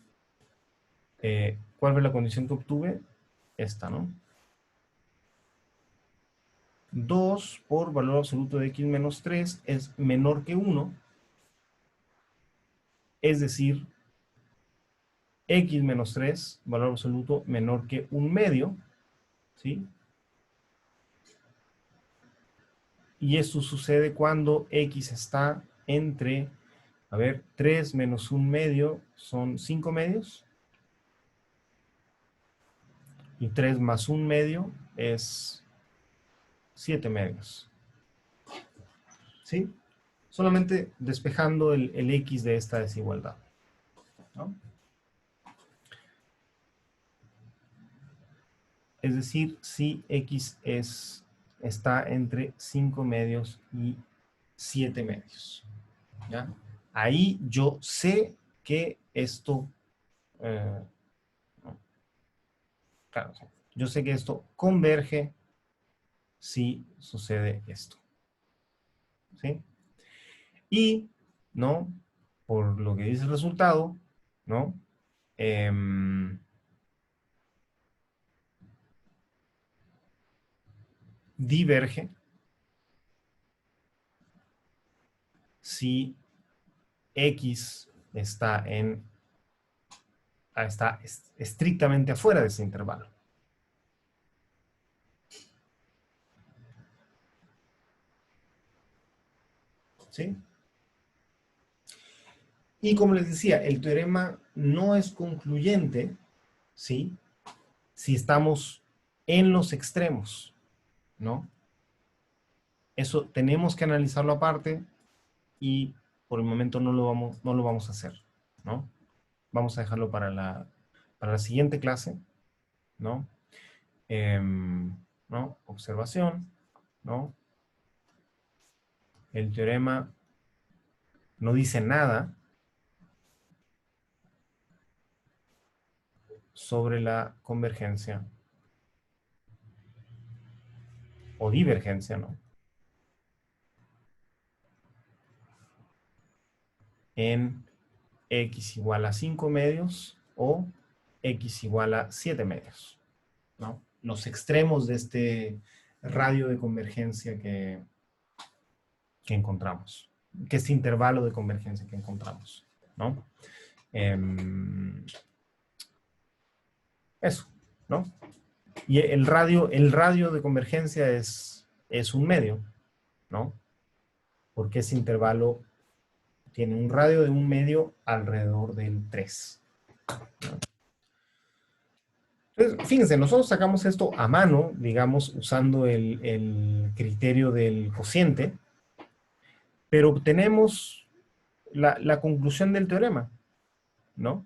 Speaker 1: ¿cuál fue la condición que obtuve? Esta, ¿no? 2 por valor absoluto de x menos 3 es menor que 1, es decir, x menos 3, valor absoluto menor que 1/2, ¿sí? Y esto sucede cuando x está entre, a ver, 3 menos 1/2 son 5/2, y 3 más 1/2 es 7/2, ¿sí? Solamente despejando el x de esta desigualdad, ¿no? Es decir, si x está entre 5/2 y 7/2, ¿ya? Ahí yo sé que esto, eh, claro, yo sé que esto converge si sucede esto, ¿sí? Y, ¿no? Por lo que dice el resultado, ¿no? Diverge si x está estrictamente afuera de ese intervalo, ¿sí? Y como les decía, el teorema no es concluyente, ¿sí? Si estamos en los extremos, ¿no? Eso tenemos que analizarlo aparte y por el momento no lo vamos a hacer, ¿no? Vamos a dejarlo para la siguiente clase, ¿no? ¿No? Observación, ¿no? El teorema no dice nada sobre la convergencia o divergencia, ¿no? En x igual a 5 medios o x igual a 7 medios, ¿no? Los extremos de este radio de convergencia que encontramos, que este intervalo de convergencia que encontramos, ¿no? Eso, ¿no? Y el radio de convergencia es un medio, ¿no? Porque ese intervalo tiene un radio de un medio alrededor del 3. Entonces, fíjense, nosotros sacamos esto a mano, digamos, usando el criterio del cociente, pero obtenemos la conclusión del teorema, ¿no?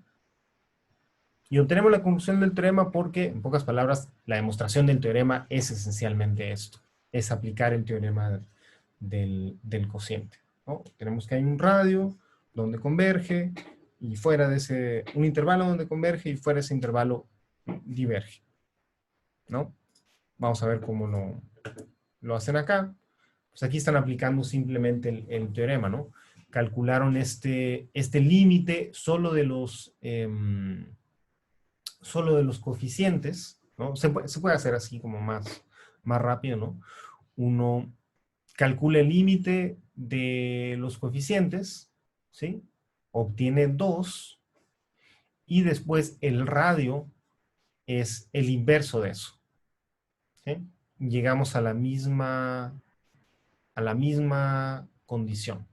Speaker 1: Y obtenemos la conclusión del teorema porque, en pocas palabras, la demostración del teorema es esencialmente esto, es aplicar el teorema del cociente, ¿no? Tenemos que hay un radio donde converge y fuera de ese, un intervalo donde converge y fuera de ese intervalo diverge, ¿no? Vamos a ver cómo lo hacen acá. Pues aquí están aplicando simplemente el teorema, ¿no? Calcularon este límite solo de los coeficientes, ¿no? Se puede hacer así como más rápido, ¿no? Uno calcula el límite de los coeficientes, ¿sí? Obtiene 2 y después el radio es el inverso de eso, ¿sí? Llegamos a la misma condición,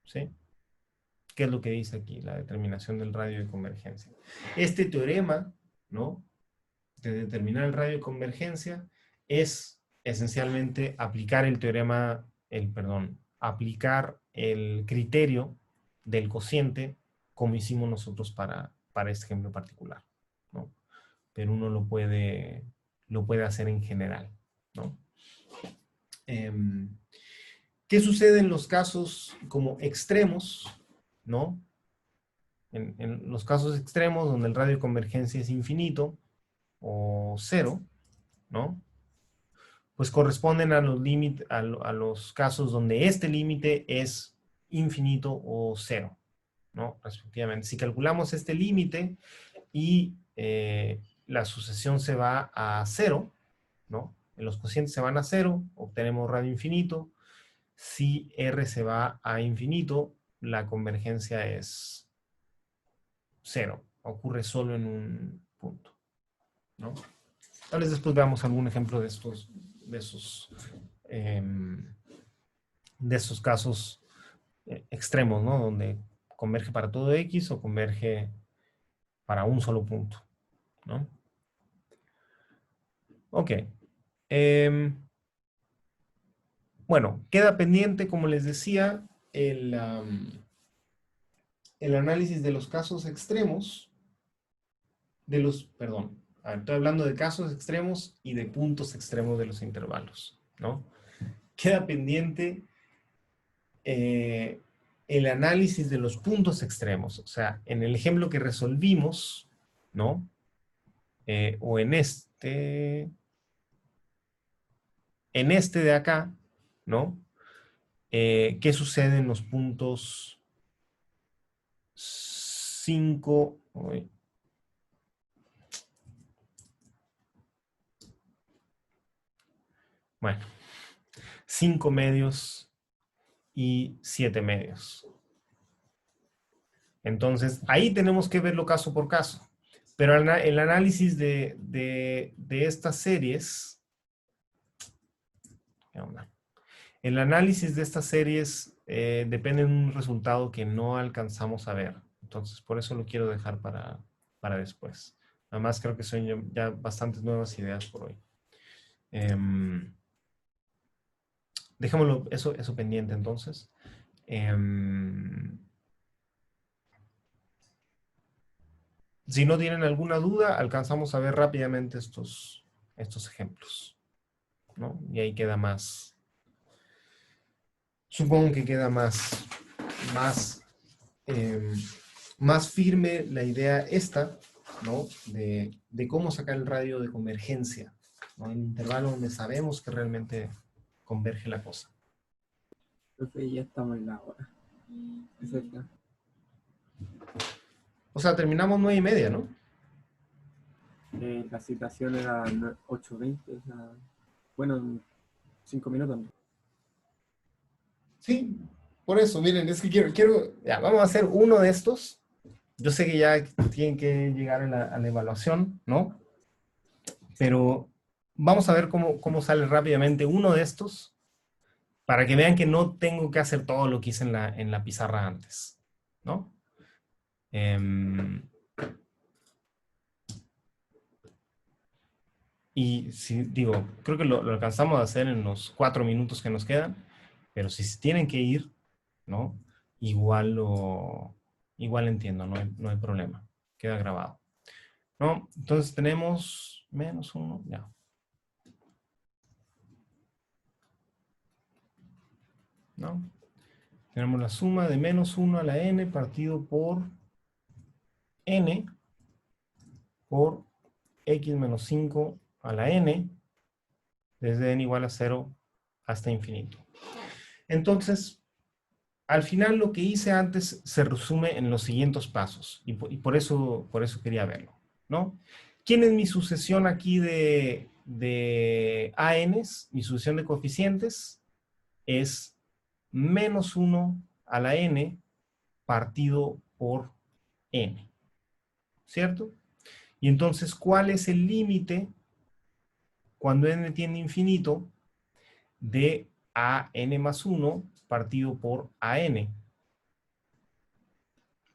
Speaker 1: ¿sí? ¿Qué es lo que dice aquí? La determinación del radio de convergencia. Este teorema, ¿no? De determinar el radio de convergencia es esencialmente aplicar el teorema, aplicar el criterio del cociente como hicimos nosotros para este ejemplo particular, ¿no? Pero uno lo puede hacer en general, ¿no? ¿Qué sucede en los casos como extremos, ¿no? En los casos extremos donde el radio de convergencia es infinito o cero, ¿no? Pues corresponden a los a los casos donde este límite es infinito o cero, ¿no? Respectivamente. Si calculamos este límite y la sucesión se va a cero, ¿no? Los cocientes se van a cero, obtenemos radio infinito. Si R se va a infinito, la convergencia es cero. Ocurre solo en un punto, ¿no? Tal vez después veamos algún ejemplo de esos casos extremos, ¿no? Donde converge para todo X o converge para un solo punto, ¿no? Ok. Bueno, queda pendiente, como les decía, el análisis de los casos extremos, perdón, estoy hablando de casos extremos y de puntos extremos de los intervalos, ¿no? Queda pendiente el análisis de los puntos extremos. O sea, en el ejemplo que resolvimos, ¿no? O en este de acá, ¿no? ¿Qué sucede en los puntos 5? Bueno, 5 medios y 7 medios. Entonces, ahí tenemos que verlo caso por caso. Pero el análisis de estas series, ¿qué onda? El análisis de estas series depende de un resultado que no alcanzamos a ver. Entonces, por eso lo quiero dejar para después. Además, creo que son ya bastantes nuevas ideas por hoy. Dejémoslo eso pendiente entonces. Si no tienen alguna duda, alcanzamos a ver rápidamente estos ejemplos, ¿no? Y ahí queda más, supongo que queda más, eh, más firme la idea esta, ¿no? De cómo sacar el radio de convergencia, ¿no? En el intervalo donde sabemos que realmente converge la cosa.
Speaker 2: Profe, ya estamos en la hora. Exacto.
Speaker 1: O sea, terminamos 9:30, ¿no?
Speaker 2: La citación era 8:20, o sea, bueno, 5 minutos.
Speaker 1: Sí, por eso, miren, es que ya, vamos a hacer uno de estos. Yo sé que ya tienen que llegar a la evaluación, ¿no? Pero vamos a ver cómo sale rápidamente uno de estos para que vean que no tengo que hacer todo lo que hice en la pizarra antes, ¿no? Y si digo, creo que lo alcanzamos a hacer en los 4 minutos que nos quedan, pero si se tienen que ir, ¿no? Igual entiendo, no hay problema, queda grabado, ¿no? Entonces tenemos -1, ya. ¿No? Tenemos la suma de -1 a la n partido por n por x menos 5 a la n desde n igual a 0 hasta infinito. Entonces, al final lo que hice antes se resume en los siguientes pasos y por eso quería verlo, ¿no? ¿Quién es mi sucesión aquí de ANs? Mi sucesión de coeficientes es -1 a la n partido por n, ¿cierto? Y entonces, ¿cuál es el límite cuando n tiende a infinito de an más 1 partido por an?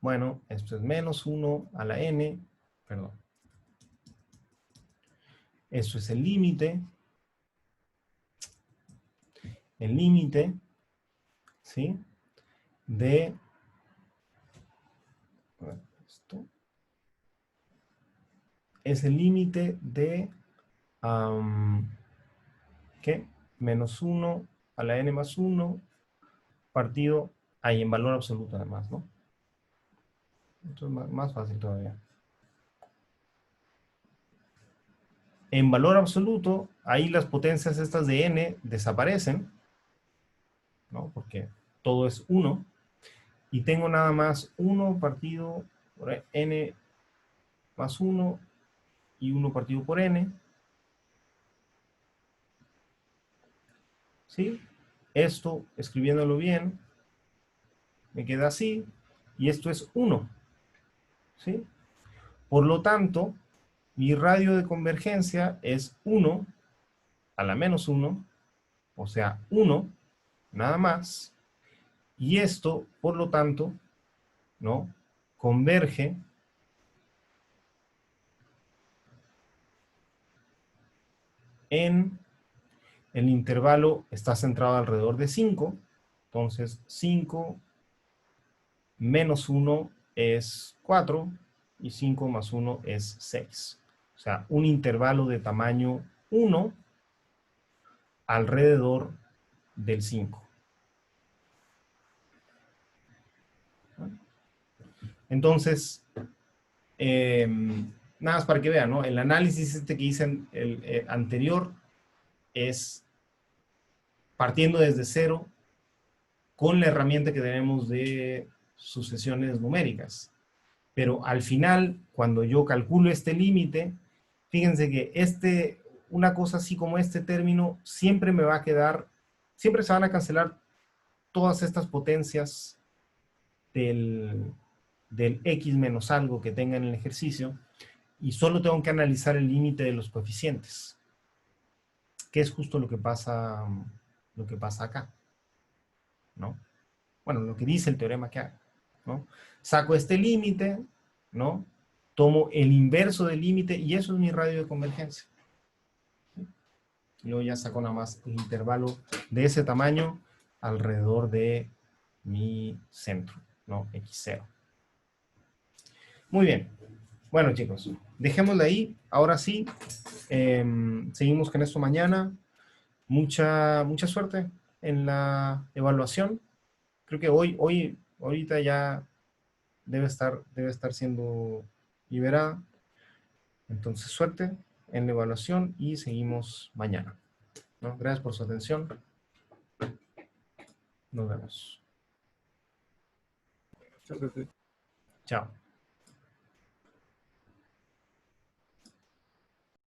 Speaker 1: Bueno, esto es -1 a la n, perdón. Esto es el límite, ¿sí? De, esto es el límite de, ¿qué? -1 a la n más 1 partido, ahí en valor absoluto además, ¿no? Esto es más fácil todavía. En valor absoluto, ahí las potencias estas de n desaparecen, ¿no? Porque todo es 1. Y tengo nada más 1 partido por n más 1 y 1 partido por n. ¿Sí? Esto, escribiéndolo bien, me queda así. Y esto es 1. ¿Sí? Por lo tanto, mi radio de convergencia es 1 a la menos 1, o sea, 1, nada más. Y esto, por lo tanto, ¿no? Converge en el intervalo, está centrado alrededor de 5. Entonces, 5 menos 1 es 4 y 5 más 1 es 6. O sea, un intervalo de tamaño 1 alrededor del 5. Entonces, nada más para que vean, ¿no? El análisis este que hice el anterior es partiendo desde cero con la herramienta que tenemos de sucesiones numéricas. Pero al final, cuando yo calculo este límite, fíjense que una cosa así como este término siempre me va a quedar, siempre se van a cancelar todas estas potencias del x menos algo que tenga en el ejercicio, y solo tengo que analizar el límite de los coeficientes, que es justo lo que pasa acá, ¿no? Bueno, lo que dice el teorema que haga, ¿no? Saco este límite, ¿no? Tomo el inverso del límite y eso es mi radio de convergencia. Y luego ya saco nada más el intervalo de ese tamaño alrededor de mi centro, ¿no? X0. Muy bien. Bueno, chicos, dejémosle ahí. Ahora sí, seguimos con esto mañana. Mucha suerte en la evaluación. Creo que ahorita ya debe estar siendo liberada. Entonces, suerte en la evaluación y seguimos mañana, ¿no? Gracias por su atención. Nos vemos.
Speaker 2: Chao, profe.
Speaker 1: Chao.